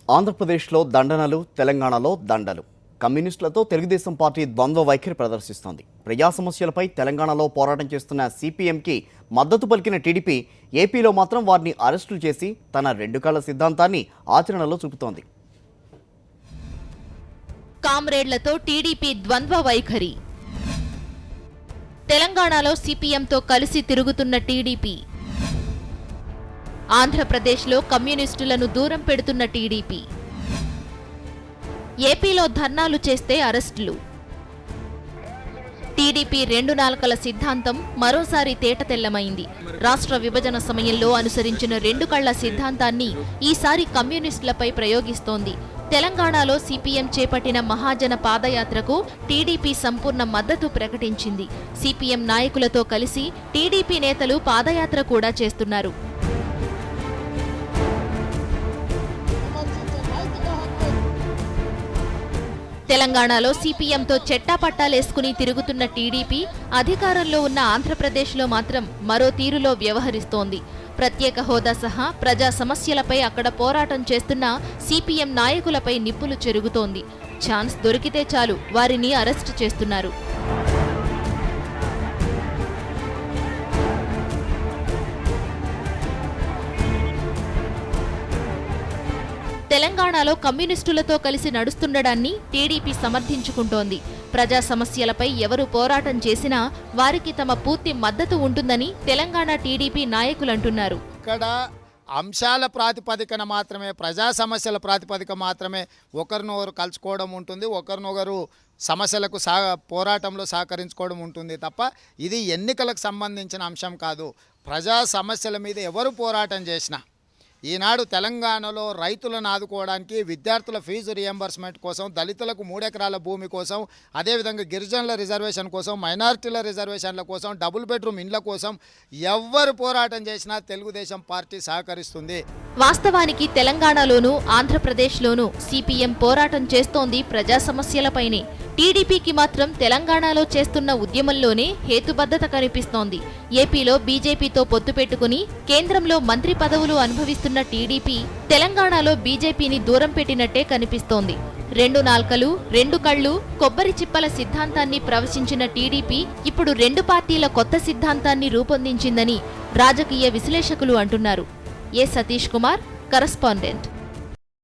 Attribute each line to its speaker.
Speaker 1: ఆంధ్రప్రదేశ్లో దండనలు, తెలంగాణలో దండలు. కమ్యూనిస్టులతో తెలుగుదేశం పార్టీ ద్వంద్వ వైఖరి ప్రదర్శిస్తోంది. ప్రజా సమస్యలపై తెలంగాణలో పోరాటం చేస్తున్న సిపిఎంకి మద్దతు పలికిన టీడీపీ ఏపీలో మాత్రం వారిని అరెస్టులు చేసి తన రెండు కళ్ల సిద్ధాంతాన్ని ఆచరణలో చూపుతోంది.
Speaker 2: కామ్రేడ్లతో టీడీపీ ద్వంద్వ వైఖరి. తెలంగాణలో సిపిఎంతో కలిసి తిరుగుతున్న టీడీపీ, ఆంధ్రప్రదేశ్లో కమ్యూనిస్టులను దూరం పెడుతున్న టీడీపీ, ఏపీలో ధర్నాలు చేస్తే అరెస్టులు. టీడీపీ రెండు నాల్కల సిద్ధాంతం మరోసారి తేటతెల్లమైంది. రాష్ట్ర విభజన సమయంలో అనుసరించిన రెండు కళ్ల సిద్ధాంతాన్ని ఈసారి కమ్యూనిస్టులపై ప్రయోగిస్తోంది. తెలంగాణలో సిపిఎం చేపట్టిన మహాజన పాదయాత్రకు టీడీపీ సంపూర్ణ మద్దతు ప్రకటించింది. సిపిఎం నాయకులతో కలిసి టీడీపీ నేతలు పాదయాత్ర కూడా చేస్తున్నారు. తెలంగాణలో సిపిఎంతో చెట్టాపట్టాలేసుకుని తిరుగుతున్న టీడీపీ అధికారంలో ఉన్న ఆంధ్రప్రదేశ్లో మాత్రం మరో తీరులో వ్యవహరిస్తోంది. ప్రత్యేక హోదా సహా ప్రజా సమస్యలపై అక్కడ పోరాటం చేస్తున్న సిపిఎం నాయకులపై నిప్పులు చెరుగుతోంది. ఛాన్స్ దొరికితే చాలు వారిని అరెస్టు చేస్తున్నారు. తెలంగాణలో కమ్యూనిస్టులతో కలిసి నడుస్తుండడాన్ని టీడీపీ సమర్థించుకుంటోంది. ప్రజా సమస్యలపై ఎవరు పోరాటం చేసినా వారికి తమ పూర్తి మద్దతు ఉంటుందని తెలంగాణ టీడీపీ నాయకులంటున్నారు.
Speaker 3: ఇక్కడ అంశాల ప్రాతిపదికన మాత్రమే, ప్రజా సమస్యల ప్రాతిపదిక మాత్రమే ఒకరినొకరు కలుసుకోవడం ఉంటుంది, ఒకరినొకరు సమస్యలకు పోరాటంలో సహకరించుకోవడం ఉంటుంది తప్ప ఇది ఎన్నికలకు సంబంధించిన అంశం కాదు. ప్రజా సమస్యల మీద ఎవరు పోరాటం చేసినా, ఈనాడు తెలంగాణలో రైతులను ఆదుకోవడానికి, విద్యార్థుల ఫీజు రియంబర్స్మెంట్ కోసం, దళితులకు 3 ఎకరాల భూమి కోసం, అదేవిధంగా గిరిజనుల రిజర్వేషన్ కోసం, మైనారిటీల రిజర్వేషన్ల కోసం, డబుల్ బెడ్రూమ్ ఇండ్ల కోసం ఎవ్వరు పోరాటం చేసినా తెలుగుదేశం పార్టీ సహకరిస్తుంది.
Speaker 2: వాస్తవానికి తెలంగాణలోనూ ఆంధ్రప్రదేశ్లోనూ సిపిఎం పోరాటం చేస్తోంది ప్రజా సమస్యలపైనే. టీడీపీకి మాత్రం తెలంగాణలో చేస్తున్న ఉద్యమంలోనే హేతుబద్ధత కనిపిస్తోంది. ఏపీలో బీజేపీతో పొత్తు పెట్టుకుని కేంద్రంలో మంత్రి పదవులు అనుభవిస్తున్న టీడీపీ తెలంగాణలో బీజేపీని దూరం పెట్టినట్టే కనిపిస్తోంది. రెండు నాల్కలు, రెండు కళ్లు, కొబ్బరి చిప్పల సిద్ధాంతాన్ని ప్రవచించిన టీడీపీ ఇప్పుడు రెండు పార్టీల కొత్త సిద్ధాంతాన్ని రూపొందించిందని రాజకీయ విశ్లేషకులు అంటున్నారు. ఏ సతీష్ కుమార్, కరస్పాండెంట్.